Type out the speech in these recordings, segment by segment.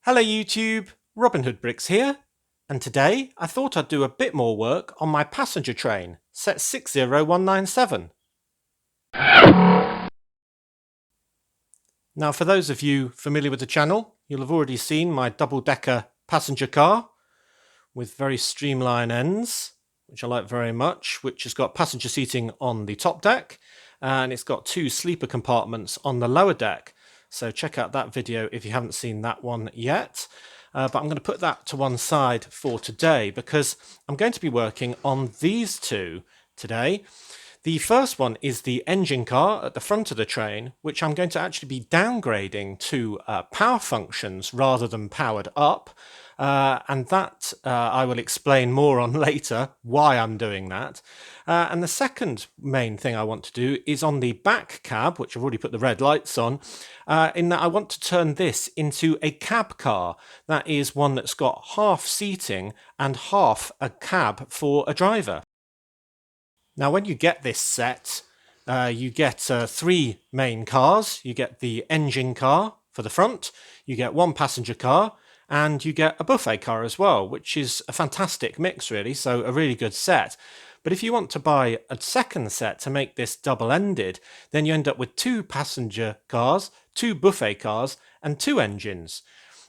Hello YouTube, Robin Hood Bricks here, and today I thought I'd do a bit more work on my passenger train, set 60197. Now for those of you familiar with the channel, you'll have already seen my double-decker passenger car with very streamlined ends, which I like very much, which has got passenger seating on the top deck, and it's got two sleeper compartments on the lower deck. So check out that video if you haven't seen that one yet. But I'm going to put that to one side for today because I'm going to be working on these two today. The first one is the engine car at the front of the train, which I'm going to actually be downgrading to power functions rather than powered up. And that I will explain more on later why I'm doing that. And the second main thing I want to do is on the back cab, which I've already put the red lights on, in that I want to turn this into a cab car. That is one that's got half seating and half a cab for a driver. Now when you get this set, you get three main cars. You get the engine car for the front, you get one passenger car, and you get a buffet car as well, which is a fantastic mix really, so a really good set. But if you want to buy a second set to make this double-ended, then you end up with two passenger cars, two buffet cars, and two engines.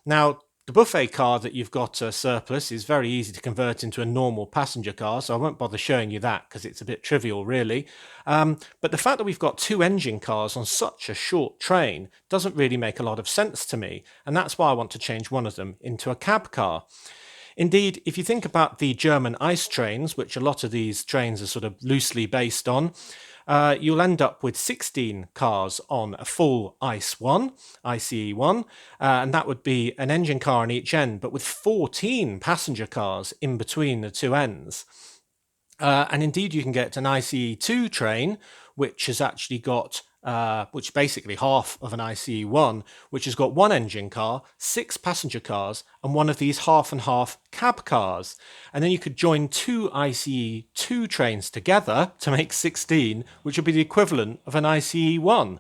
Now, the buffet car that you've got surplus is very easy to convert into a normal passenger car, so I won't bother showing you that because it's a bit trivial really. But the fact that we've got two engine cars on such a short train doesn't really make a lot of sense to me, and that's why I want to change one of them into a cab car. Indeed, if you think about the German ice trains, which a lot of these trains are sort of loosely based on, you'll end up with 16 cars on a full ICE one, and that would be an engine car on each end, but with 14 passenger cars in between the two ends. And indeed, you can get an ICE2 train, which has actually got which basically half of an ICE1, which has got one engine car, six passenger cars, and one of these half and half cab cars. And then you could join two ICE2 trains together to make 16, which would be the equivalent of an ICE1.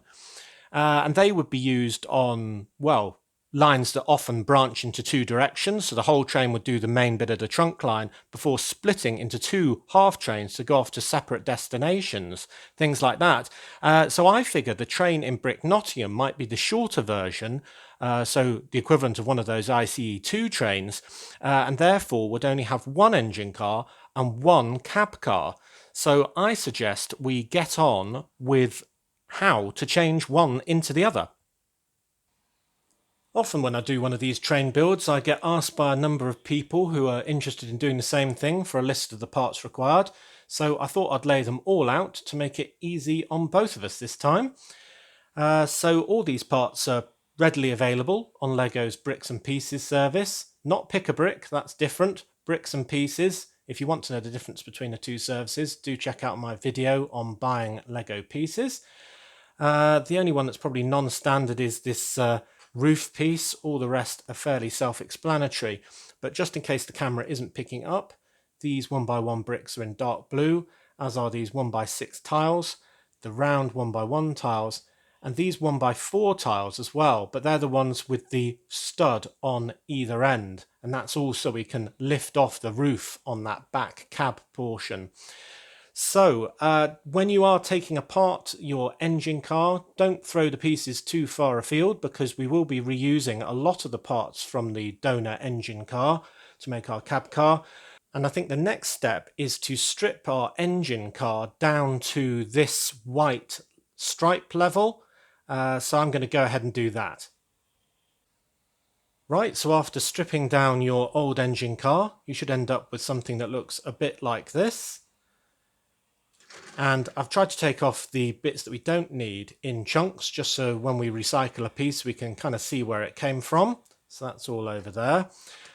And they would be used on, well, lines that often branch into two directions, so the whole train would do the main bit of the trunk line before splitting into two half trains to go off to separate destinations, things like that. So I figured the train in Brick Nottingham might be the shorter version, so the equivalent of one of those ICE2 trains, and therefore would only have one engine car and one cab car. So I suggest we get on with how to change one into the other. Often when I do one of these train builds, I get asked by a number of people who are interested in doing the same thing for a list of the parts required, so I thought I'd lay them all out to make it easy on both of us this time. So all these parts are readily available on LEGO's Bricks and Pieces service. Not Pick a Brick, that's different. Bricks and Pieces. If you want to know the difference between the two services, do check out my video on buying LEGO pieces. The only one that's probably non-standard is this roof piece. All the rest are fairly self-explanatory, but just in case the camera isn't picking up, these 1x1 bricks are in dark blue, as are these 1x6 tiles, the round 1x1 tiles, and these 1x4 tiles as well, but they're the ones with the stud on either end, and that's all so we can lift off the roof on that back cab portion. So, when you are taking apart your engine car, don't throw the pieces too far afield because we will be reusing a lot of the parts from the donor engine car to make our cab car. And I think the next step is to strip our engine car down to this white stripe level. So I'm going to go ahead and do that. Right, so after stripping down your old engine car, you should end up with something that looks a bit like this. And I've tried to take off the bits that we don't need in chunks, just so when we recycle a piece we can kind of see where it came from. So that's all over there.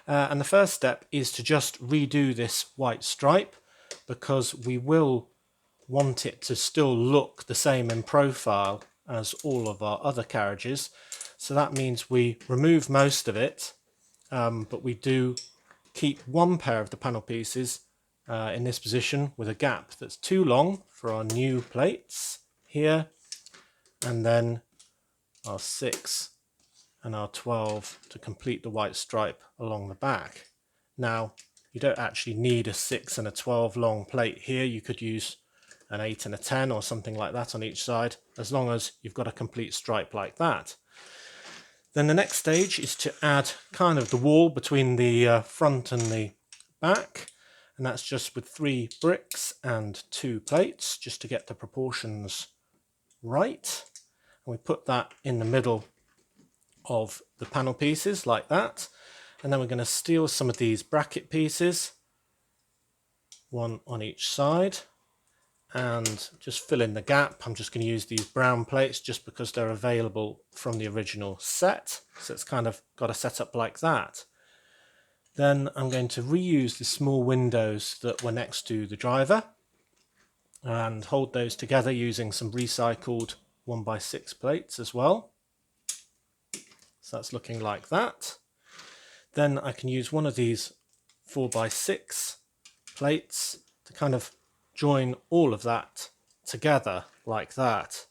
And the first step is to just redo this white stripe, because we will want it to still look the same in profile as all of our other carriages. So that means we remove most of it, but we do keep one pair of the panel pieces in this position with a gap that's too long for our new plates here, and then our 6 and our 12 to complete the white stripe along the back. Now, you don't actually need a 6 and a 12 long plate here. You could use an 8 and a 10 or something like that on each side, as long as you've got a complete stripe like that. Then the next stage is to add kind of the wall between the front and the back, and that's just with 3 bricks and 2 plates, just to get the proportions right. And we put that in the middle of the panel pieces like that, and then we're going to steal some of these bracket pieces, one on each side, and just fill in the gap. I'm just going to use these brown plates just because they're available from the original set, so it's kind of got a setup like that. Then I'm going to reuse the small windows that were next to the driver and hold those together using some recycled 1x6 plates as well. So that's looking like that. Then I can use one of these 4x6 plates to kind of join all of that together like that.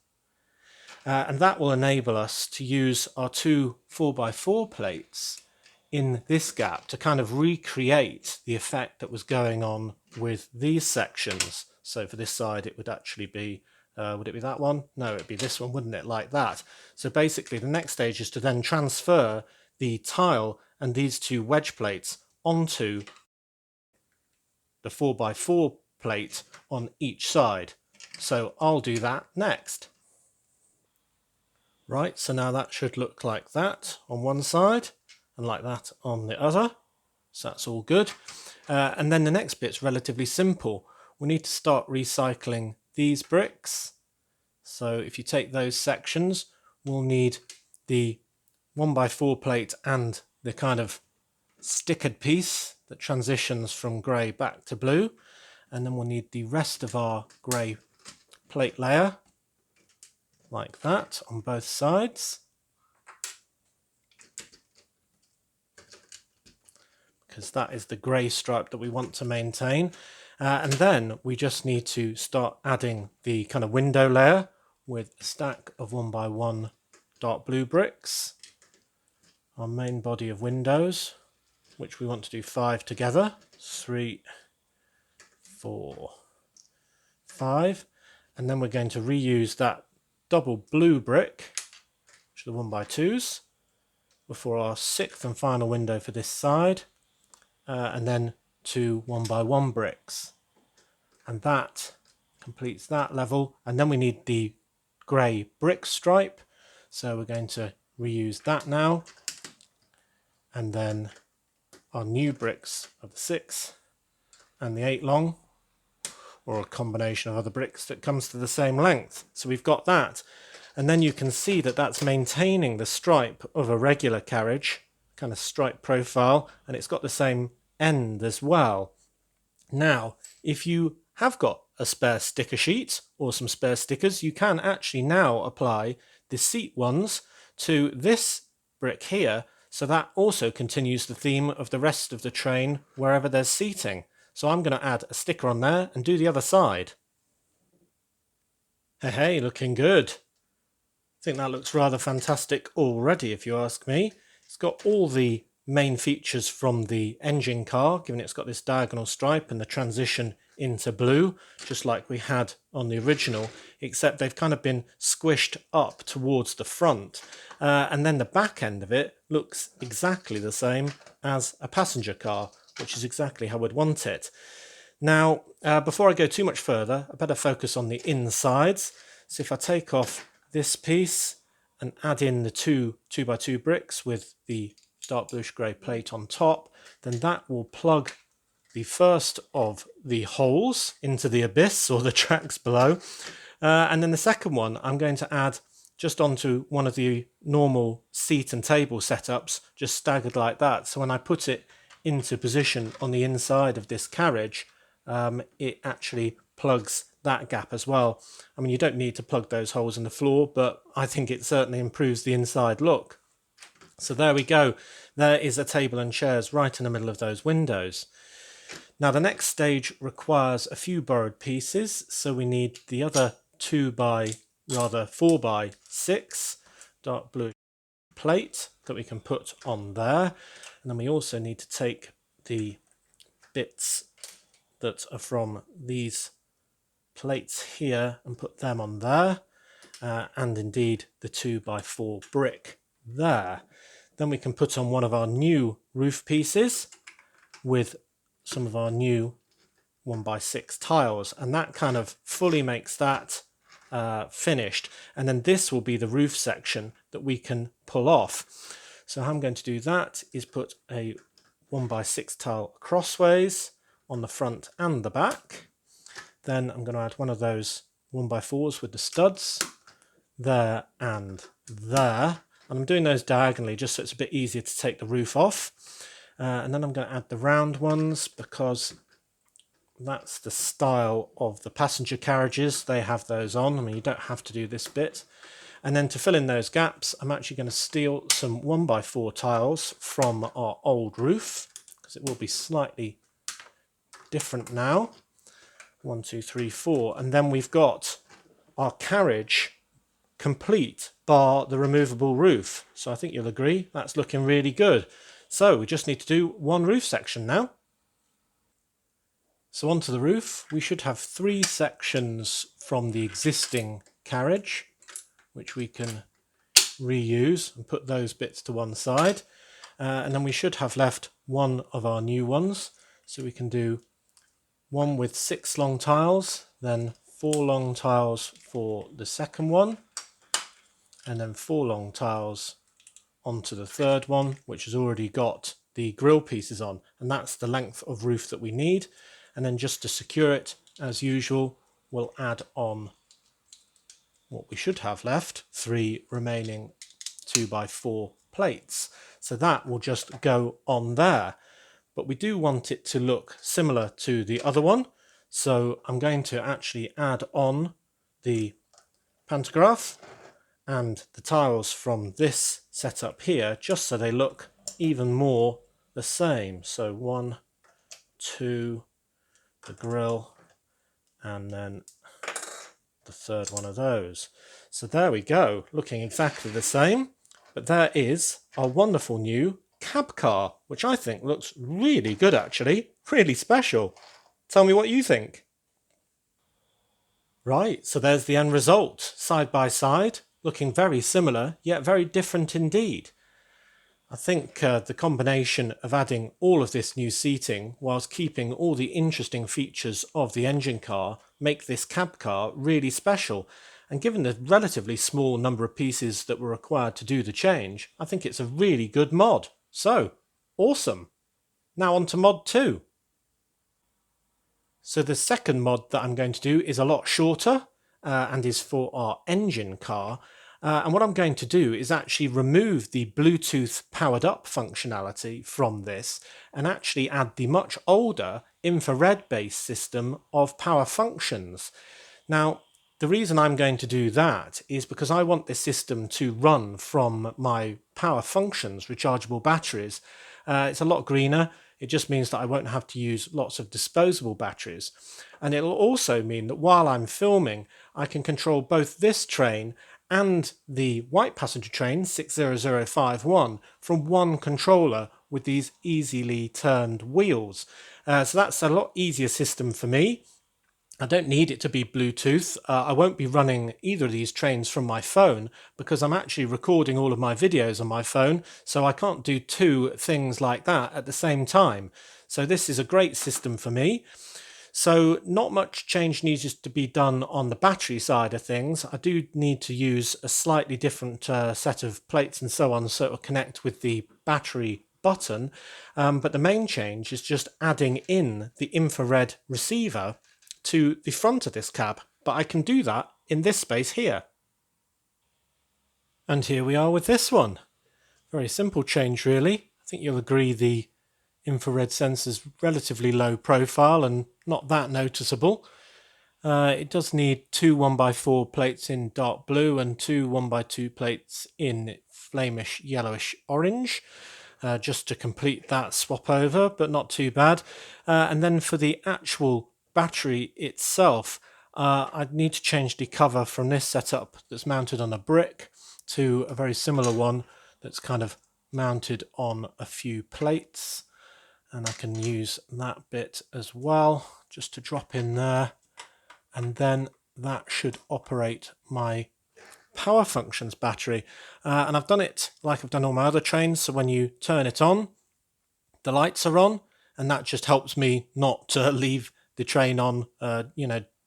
And that will enable us to use our 2 4x4 plates in this gap to kind of recreate the effect that was going on with these sections. So for this side it would actually be, would it be that one? No, it'd be this one, wouldn't it? Like that. So basically the next stage is to then transfer the tile and these 2 wedge plates onto the 4x4 plate on each side. So I'll do that next. Right, so now that should look like that on one side and like that on the other. So that's all good. And then the next bit's relatively simple. We need to start recycling these bricks. So if you take those sections, we'll need the 1x4 plate and the kind of stickered piece that transitions from grey back to blue. And then we'll need the rest of our grey plate layer like that on both sides, because that is the grey stripe that we want to maintain. And then we just need to start adding the kind of window layer with a stack of 1x1 dark blue bricks, our main body of windows, which we want to do 5 together. 3, 4, 5, and then we're going to reuse that double blue brick, which are the 1x2s, before our 6th and final window for this side, and then 2 1x1 bricks, and that completes that level. And then we need the grey brick stripe, so we're going to reuse that now, and then our new bricks of the 6 and the 8 long, or a combination of other bricks that comes to the same length. So we've got that, and then you can see that that's maintaining the stripe of a regular carriage, kind of stripe profile, and it's got the same end as well. Now, if you have got a spare sticker sheet or some spare stickers, you can actually now apply the seat ones to this brick here, so that also continues the theme of the rest of the train wherever there's seating. So I'm going to add a sticker on there and do the other side. Hey, looking good. I think that looks rather fantastic already, if you ask me. It's got all the main features from the engine car, given it's got this diagonal stripe and the transition into blue, just like we had on the original, except they've kind of been squished up towards the front. And then the back end of it looks exactly the same as a passenger car, which is exactly how I'd want it. Now, before I go too much further, I better focus on the insides. So if I take off this piece and add in the 2 2x2 bricks with the dark bluish grey plate on top, then that will plug the first of the holes into the abyss or the tracks below. And then the second one I'm going to add just onto one of the normal seat and table setups, just staggered like that. So when I put it into position on the inside of this carriage, it actually plugs that gap as well. I mean, you don't need to plug those holes in the floor, but I think it certainly improves the inside look. So there we go. There is a table and chairs right in the middle of those windows. Now the next stage requires a few borrowed pieces, so we need the other 4x6 dark blue plate that we can put on there. And then we also need to take the bits that are from these plates here and put them on there. And indeed the 2x4 brick there. Then we can put on one of our new roof pieces with some of our new 1x6 tiles, and that kind of fully makes that finished. And then this will be the roof section that we can pull off. So how I'm going to do that is put a 1x6 tile crossways on the front and the back. Then I'm going to add one of those 1x4s with the studs there and there, and I'm doing those diagonally just so it's a bit easier to take the roof off. And then I'm going to add the round ones because that's the style of the passenger carriages. They have those on. I mean, you don't have to do this bit. And then to fill in those gaps, I'm actually going to steal some 1x4 tiles from our old roof because it will be slightly different now. 1, 2, 3, 4, and then we've got our carriage complete bar the removable roof. So I think you'll agree that's looking really good. So we just need to do one roof section now. So onto the roof, we should have 3 sections from the existing carriage, which we can reuse and put those bits to one side. And then we should have left one of our new ones. So we can do one with 6 long tiles, then 4 long tiles for the second one, and then 4 long tiles onto the third one, which has already got the grill pieces on, and that's the length of roof that we need. And then just to secure it, as usual, we'll add on what we should have left, 3 remaining 2x4 plates. So that will just go on there. But we do want it to look similar to the other one. So I'm going to actually add on the pantograph and the tiles from this setup here, just so they look even more the same. So 1, 2, the grill, and then the third one of those. So there we go, looking exactly the same. But there is our wonderful new cab car, which I think looks really good actually, really special. Tell me what you think. Right, so there's the end result, side by side, looking very similar, yet very different indeed. I think the combination of adding all of this new seating whilst keeping all the interesting features of the engine car make this cab car really special. And given the relatively small number of pieces that were required to do the change, I think it's a really good mod. So, awesome. Now on to mod 2. So the second mod that I'm going to do is a lot shorter and is for our engine car. And what I'm going to do is actually remove the Bluetooth powered up functionality from this and actually add the much older infrared based system of power functions. Now, the reason I'm going to do that is because I want this system to run from my power functions rechargeable batteries. It's a lot greener. It just means that I won't have to use lots of disposable batteries. And it'll also mean that while I'm filming, I can control both this train and the white passenger train 60051 from one controller with these easily turned wheels. So that's a lot easier system for me. I don't need it to be Bluetooth. I won't be running either of these trains from my phone because I'm actually recording all of my videos on my phone, so I can't do 2 things like that at the same time. So this is a great system for me. So not much change needs to be done on the battery side of things. I do need to use a slightly different set of plates and so on so it will connect with the battery button. But the main change is just adding in the infrared receiver to the front of this cab, but I can do that in this space here. And here we are with this one. Very simple change really. I think you'll agree the infrared sensor's relatively low profile and not that noticeable. It does need 2 1x4 plates in dark blue and 2 1x2 plates in flamish yellowish orange. Just to complete that swap over, but not too bad. And then for the actual battery itself, I'd need to change the cover from this setup that's mounted on a brick to a very similar one that's kind of mounted on a few plates, and I can use that bit as well just to drop in there, and then that should operate my power functions battery. And I've done it like I've done all my other trains, so when you turn it on, the lights are on, and that just helps me not to leave the train on,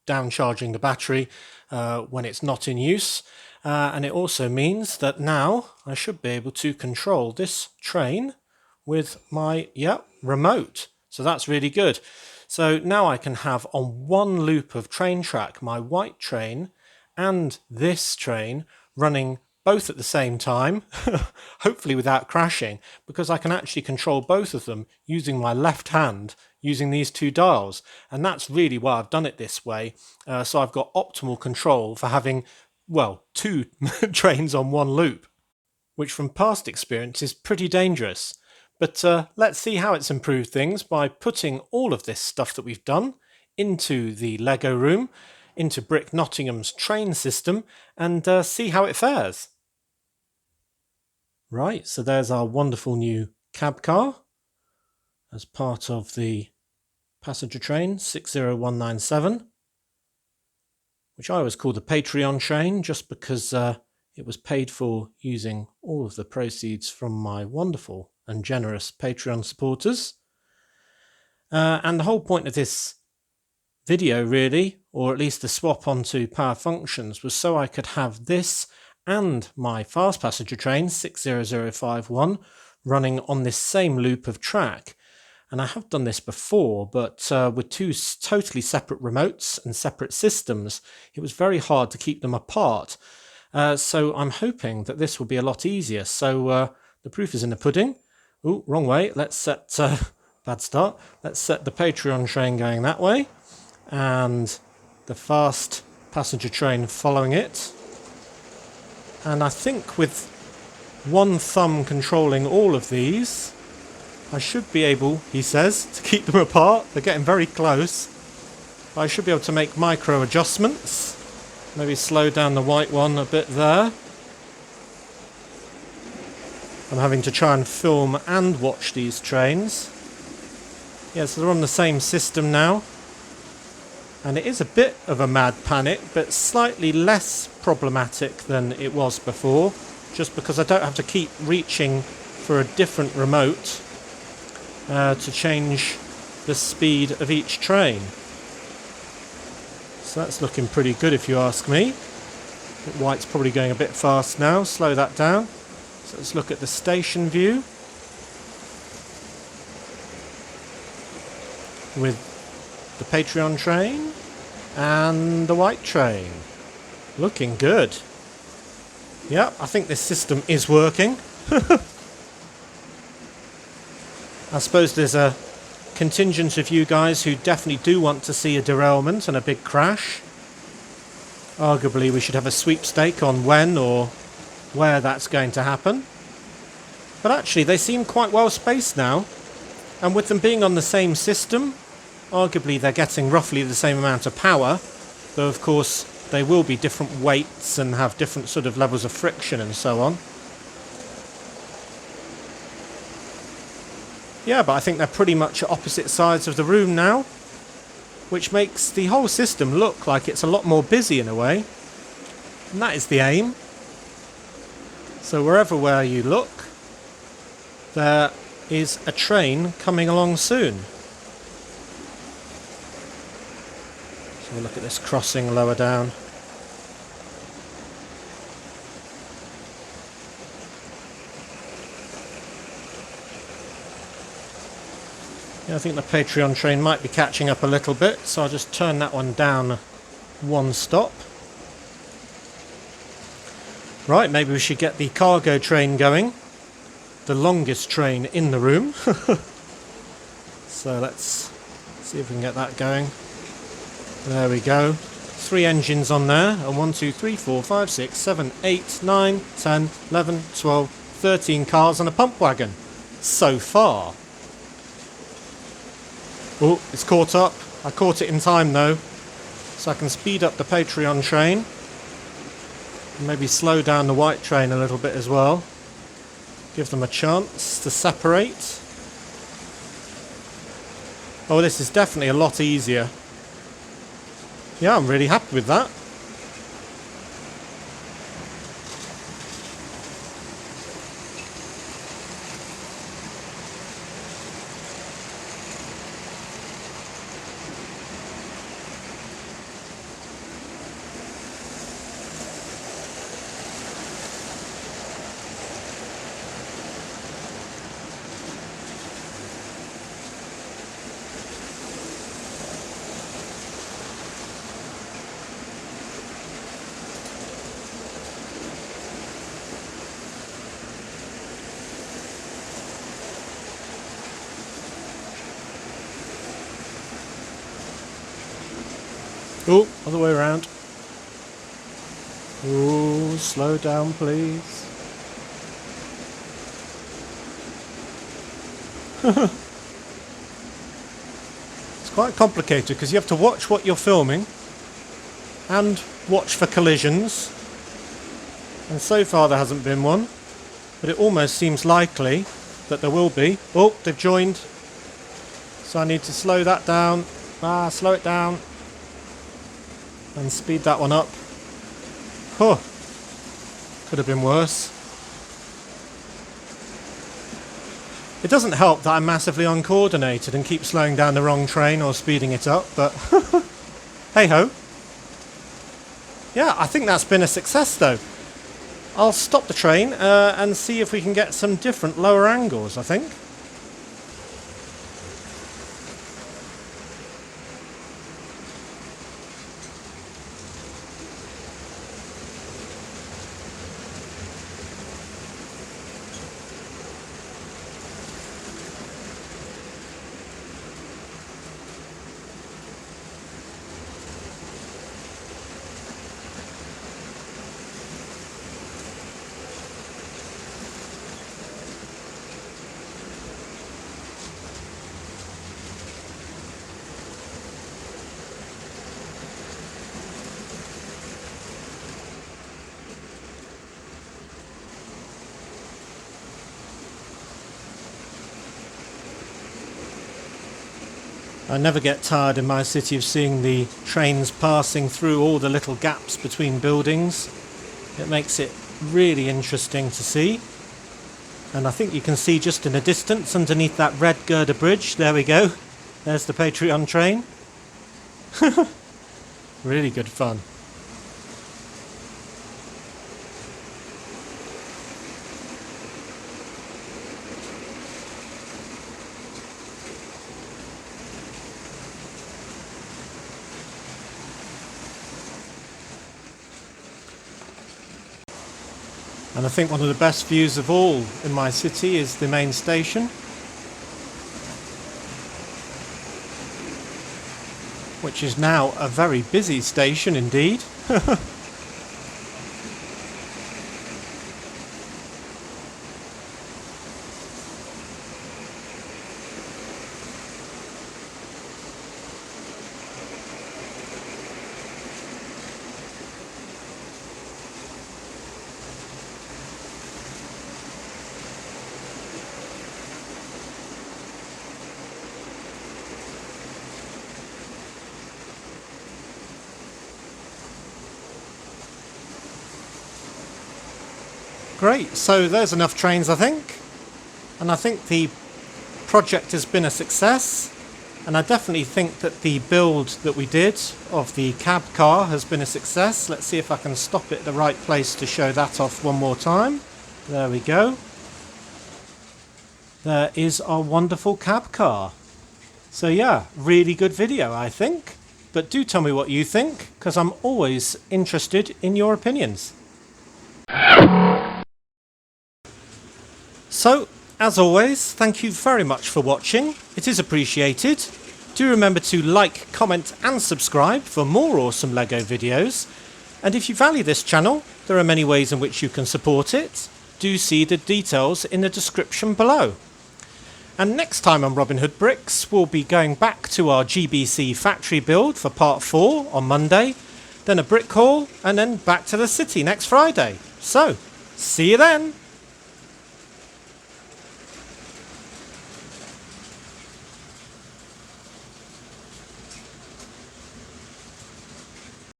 downcharging the battery when it's not in use. And it also means that now I should be able to control this train with my remote. So that's really good. So now I can have on one loop of train track my white train and this train running both at the same time, hopefully without crashing, because I can actually control both of them using my left hand, using these two dials. And that's really why I've done it this way. So I've got optimal control for having, well, two trains on one loop, which from past experience is pretty dangerous. But let's see how it's improved things by putting all of this stuff that we've done into the Lego room, into Brick Nottingham's train system, and see how it fares. Right, so there's our wonderful new cab car as part of the passenger train 60197, which I always call the Patreon train just because it was paid for using all of the proceeds from my wonderful and generous Patreon supporters. And the whole point of this video really, or at least the swap onto power functions, was so I could have this and my fast passenger train 60051 running on this same loop of track. And I have done this before, but with two totally separate remotes and separate systems, it was very hard to keep them apart. So I'm hoping that this will be a lot easier. So the proof is in the pudding. Oh, wrong way. Let's set, bad start. Let's set the Patreon train going that way, and the fast passenger train following it. And I think with one thumb controlling all of these, I should be able, he says, to keep them apart. They're getting very close. I should be able to make micro adjustments. Maybe slow down the white one a bit there. I'm having to try and film and watch these trains. Yeah, so they're on the same system now. And it is a bit of a mad panic, but slightly less problematic than it was before, just because I don't have to keep reaching for a different remote to change the speed of each train. So that's looking pretty good if you ask me. White's probably going a bit fast now, slow that down. So let's look at the station view with the Patreon train and the white train. Looking good. Yeah, I think this system is working. I suppose there's a contingent of you guys who definitely do want to see a derailment and a big crash. Arguably we should have a sweepstake on when or where that's going to happen. But actually they seem quite well spaced now, and with them being on the same system, arguably they're getting roughly the same amount of power, though of course they will be different weights and have different sort of levels of friction and so on. Yeah, but I think they're pretty much at opposite sides of the room now, which makes the whole system look like it's a lot more busy in a way. And that is the aim. So where you look, there is a train coming along soon. So we'll look at this crossing lower down. I think the Patreon train might be catching up a little bit, so I'll just turn that one down one stop. Right, maybe we should get the cargo train going. The longest train in the room. So let's see if we can get that going. There we go. 3 engines on there. And 1, 2, 3, 4, 5, 6, 7, 8, 9, 10, 11, 12, 13 cars and a pump wagon. So far. Oh, it's caught up. I caught it in time though, so I can speed up the Patreon train and maybe slow down the white train a little bit as well. Give them a chance to separate. Oh, this is definitely a lot easier. Yeah, I'm really happy with that. Oh, other way around. Oh, slow down, please. It's quite complicated because you have to watch what you're filming and watch for collisions. And so far there hasn't been one, but it almost seems likely that there will be. Oh, they've joined. So I need to slow that down. Slow it down. And speed that one up. Oh, could have been worse. It doesn't help that I'm massively uncoordinated and keep slowing down the wrong train or speeding it up, but hey ho. Yeah, I think that's been a success though. I'll stop the train and see if we can get some different lower angles, I think. I never get tired in my city of seeing the trains passing through all the little gaps between buildings. It makes it really interesting to see. And I think you can see just in the distance underneath that red girder bridge, there we go. There's the Patreon train. Really good fun. And I think one of the best views of all in my city is the main station, which is now a very busy station indeed. Great, so there's enough trains I think, and I think the project has been a success, and I definitely think that the build that we did of the cab car has been a success. Let's see if I can stop it at the right place to show that off one more time. There we go. There is our wonderful cab car. So yeah, really good video I think, but do tell me what you think, because I'm always interested in your opinions. So, as always, thank you very much for watching. It is appreciated. Do remember to like, comment and subscribe for more awesome LEGO videos. And if you value this channel, there are many ways in which you can support it. Do see the details in the description below. And next time on Robin Hood Bricks, we'll be going back to our GBC factory build for part 4 on Monday, then a brick haul, and then back to the city next Friday. So, see you then!